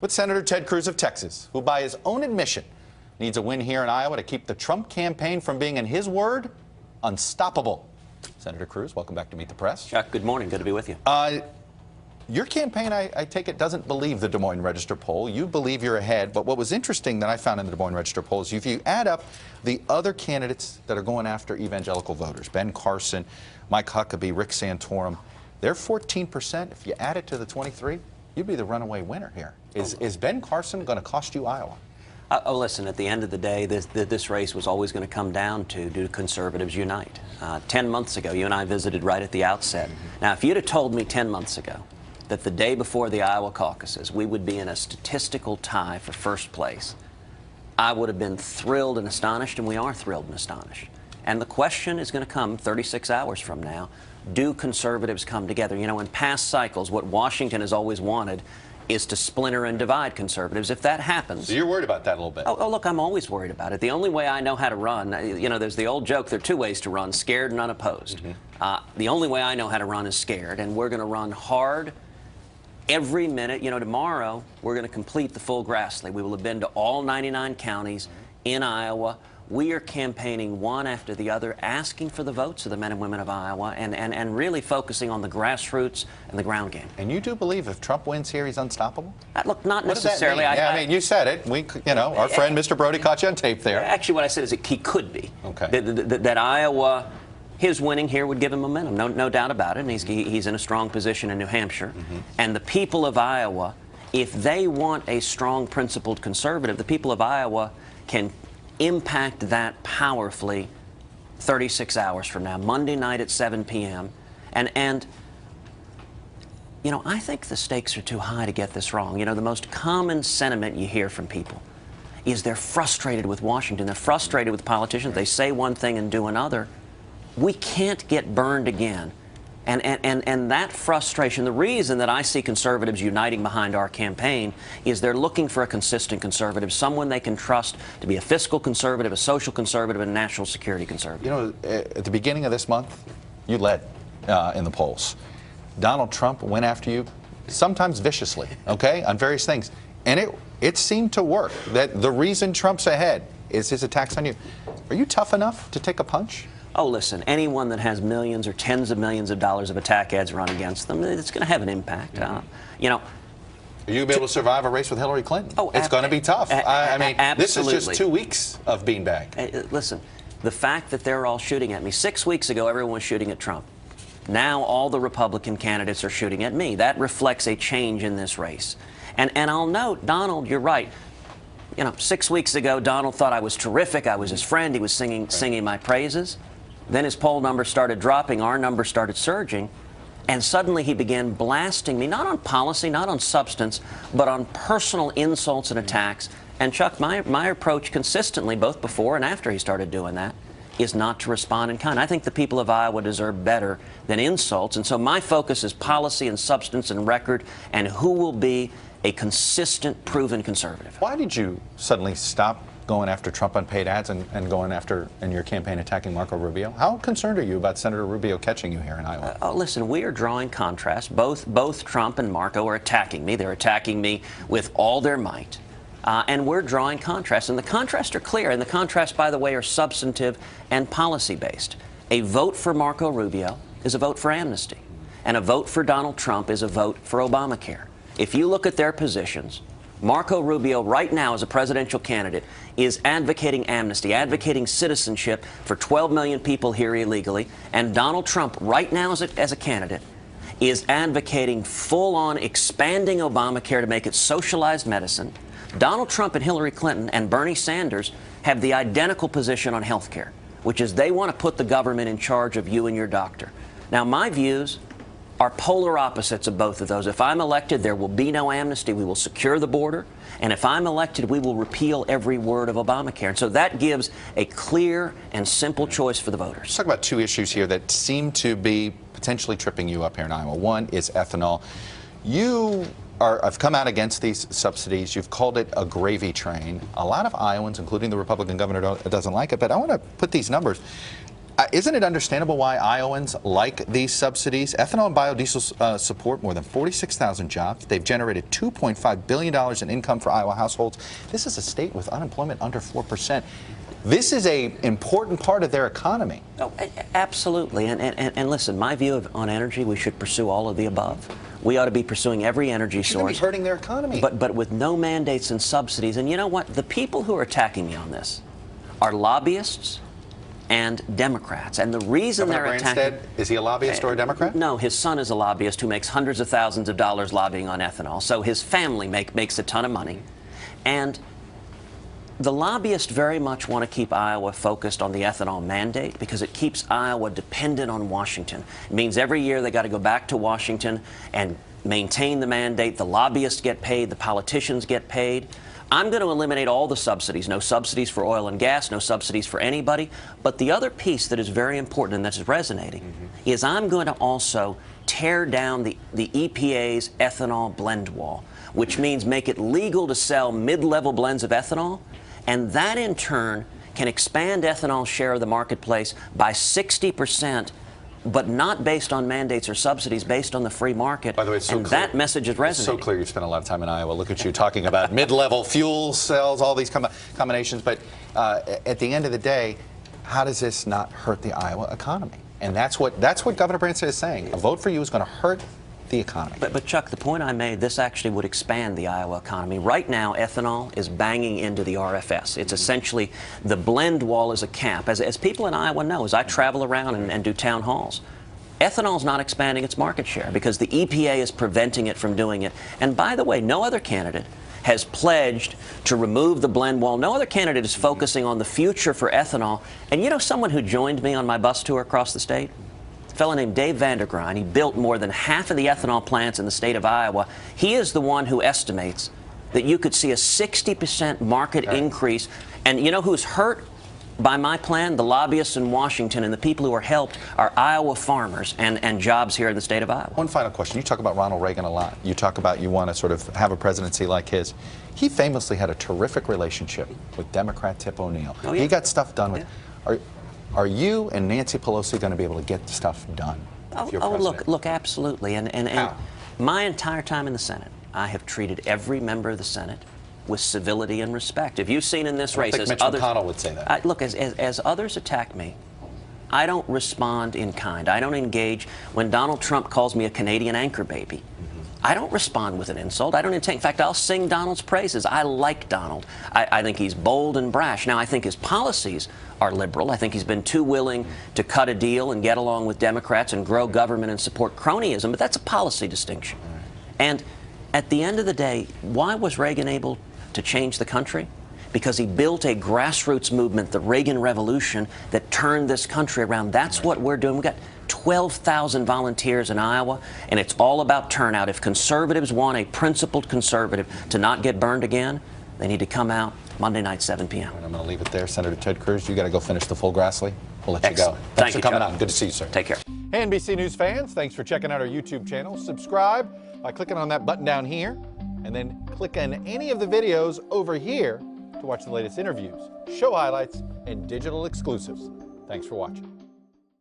With Senator Ted Cruz of Texas, who by his own admission needs a win here in Iowa to keep the Trump campaign from being, in his word, unstoppable. Senator Cruz, welcome back to Meet the Press. Chuck, good morning. Good to be with you. Your campaign, I take it, doesn't believe the Des Moines Register poll. You believe you're ahead, but what was interesting that I found in the Des Moines Register poll is if you add up the other candidates that are going after evangelical voters, Ben Carson, Mike Huckabee, Rick Santorum, they're 14%. If you add it to the 23, you'd be the runaway winner here. Is Ben Carson going to cost you Iowa? Listen, at the end of the day, this race was always going to come down to, do conservatives unite? 10 months ago, you and I visited right at the outset. Now, if you'd have told me 10 months ago that the day before the Iowa caucuses, we would be in a statistical tie for first place, I would have been thrilled and astonished, and we are thrilled and astonished. And the question is going to come 36 hours from now. Do conservatives come together? You know, in past cycles, what Washington has always wanted is to splinter and divide conservatives. If that happens... So you're worried about that a little bit. Oh, look, I'm always worried about it. The only way I know how to run, you know, there's the old joke, there are two ways to run, scared and unopposed. The only way I know how to run is scared, and we're going to run hard every minute. You know, tomorrow, we're going to complete the full Grassley. We will have been to all 99 counties in Iowa. We are campaigning one after the other, asking for the votes of the men and women of Iowa, and really focusing on the grassroots and the ground game. And you do believe if Trump wins here, he's unstoppable? Look, not necessarily. I mean, you said it. You know, our friend Mr. Brody caught you on tape there. Actually, what I said is that he could be. Okay. That Iowa, his winning here would give him momentum, no doubt about it. And he's in a strong position in New Hampshire. And the people of Iowa, if they want a strong, principled conservative, the people of Iowa can impact that powerfully 36 hours from now, Monday night at 7 p.m. And you know, I think the stakes are too high to get this wrong. You know, the most common sentiment you hear from people is they're frustrated with Washington. They're frustrated with politicians. They say one thing and do another. We can't get burned again. And that frustration, the reason that I see conservatives uniting behind our campaign is they're looking for a consistent conservative, someone they can trust to be a fiscal conservative, a social conservative, and a national security conservative. You know, at the beginning of this month, you led in the polls. Donald Trump went after you, sometimes viciously, okay, on various things. And it seemed to work. That the reason Trump's ahead is his attacks on you. Are you tough enough to take a punch? Oh, listen, anyone that has millions or tens of millions of dollars of attack ads run against them, it's going to have an impact. You know, are you able to survive a race with Hillary Clinton? Oh, it's going to be tough. I mean, absolutely. This is just 2 weeks of beanbag. Listen, the fact that they're all shooting at me, 6 weeks ago, everyone was shooting at Trump. Now all the Republican candidates are shooting at me. That reflects a change in this race. And I'll note, Donald, you're right. You know, 6 weeks ago, Donald thought I was terrific. I was his friend. He was singing my praises. Then his poll numbers started dropping, our numbers started surging, and suddenly he began blasting me, not on policy, not on substance, but on personal insults and attacks. And Chuck, my approach consistently, both before and after he started doing that, is not to respond in kind. I think the people of Iowa deserve better than insults, and so my focus is policy and substance and record and who will be a consistent, proven conservative. Why did you suddenly stop going after Trump on paid ads and going after, in your campaign, attacking Marco Rubio? How concerned are you about Senator Rubio catching you here in Iowa? Listen, we are drawing contrast. Both Trump and Marco are attacking me. They're attacking me with all their might. And we're drawing contrast. And the contrasts are clear. And the contrasts, by the way, are substantive and policy-based. A vote for Marco Rubio is a vote for amnesty. And a vote for Donald Trump is a vote for Obamacare. If you look at their positions, Marco Rubio, right now as a presidential candidate, is advocating amnesty, advocating citizenship for 12 million people here illegally. And Donald Trump, right now as a candidate, is advocating full-on expanding Obamacare to make it socialized medicine. Donald Trump and Hillary Clinton and Bernie Sanders have the identical position on health care, which is they want to put the government in charge of you and your doctor. Now, my views are polar opposites of both of those. If I'm elected, there will be no amnesty. We will secure the border. And if I'm elected, we will repeal every word of Obamacare. And so that gives a clear and simple choice for the voters. Let's talk about two issues here that seem to be potentially tripping you up here in Iowa. One is ethanol. You have come out against these subsidies. You've called it a gravy train. A lot of Iowans, including the Republican governor, doesn't like it. But I want to put these numbers. Isn't it understandable why Iowans like these subsidies? Ethanol and biodiesel support more than 46,000 jobs. They've generated $2.5 billion in income for Iowa households. This is a state with unemployment under 4%. This is an important part of their economy. Oh, absolutely. And listen, my view on energy, we should pursue all of the above. We ought to be pursuing every energy source. Be hurting their economy. But with no mandates and subsidies. And you know what? The people who are attacking me on this are lobbyists and Democrats. And the reason Governor they're attacking... Branstad, is he a lobbyist or a Democrat? No, his son is a lobbyist who makes hundreds of thousands of dollars lobbying on ethanol. So his family makes a ton of money. And the lobbyists very much want to keep Iowa focused on the ethanol mandate because it keeps Iowa dependent on Washington. It means every year they got to go back to Washington and maintain the mandate. The lobbyists get paid. The politicians get paid. I'm going to eliminate all the subsidies. No subsidies for oil and gas, no subsidies for anybody. But the other piece that is very important and that's resonating is I'm going to also tear down the EPA's ethanol blend wall, which means make it legal to sell mid-level blends of ethanol. And that, in turn, can expand ethanol's share of the marketplace by 60%, but not based on mandates or subsidies, based on the free market. By the way, it's so and clear. That message is resonating. It's so clear you spent a lot of time in Iowa. Look at you talking about mid-level fuel cells, all these combinations. But at the end of the day, how does this not hurt the Iowa economy? And that's what Governor Branstad is saying. A vote for you is going to hurt the economy. But Chuck, the point I made, this actually would expand the Iowa economy. Right now, ethanol is banging into the RFS. It's essentially the blend wall is a cap. As people in Iowa know, as I travel around and do town halls, ethanol is not expanding its market share because the EPA is preventing it from doing it. And by the way, no other candidate has pledged to remove the blend wall. No other candidate is focusing on the future for ethanol. And you know someone who joined me on my bus tour across the state? A fellow named Dave Vandergrind. He built more than half of the ethanol plants in the state of Iowa. He is the one who estimates that you could see a 60% market increase. And you know who's hurt by my plan? The lobbyists in Washington, and the people who are helped are Iowa farmers and jobs here in the state of Iowa. One final question. You talk about Ronald Reagan a lot. You talk about you want to sort of have a presidency like his. He famously had a terrific relationship with Democrat Tip O'Neill. Oh, yeah. He got stuff done with. Yeah. Are you and Nancy Pelosi going to be able to get stuff done? Look, absolutely. And How? my entire time in the Senate, I have treated every member of the Senate with civility and respect. If you've seen in this race, I think Mitch McConnell would say that. Look, as others attack me, I don't respond in kind. I don't engage. When Donald Trump calls me a Canadian anchor baby, I don't respond with an insult. I don't intend. In fact, I'll sing Donald's praises. I like Donald. I think he's bold and brash. Now, I think his policies are liberal. I think he's been too willing to cut a deal and get along with Democrats and grow government and support cronyism, but that's a policy distinction. And at the end of the day, why was Reagan able to change the country? Because he built a grassroots movement, the Reagan Revolution, that turned this country around. That's what we're doing. We've got 12,000 volunteers in Iowa, and it's all about turnout. If conservatives want a principled conservative to not get burned again, they need to come out Monday night, 7 p.m. I'm going to leave it there. Senator Ted Cruz, you got to go finish the full Grassley. We'll let Excellent. you go. Thanks for coming Chuck. on. Good to see you, sir. Take care. Hey, NBC News fans, thanks for checking out our YouTube channel. Subscribe by clicking on that button down here, and then click on any of the videos over here to watch the latest interviews, show highlights, and digital exclusives. Thanks for watching.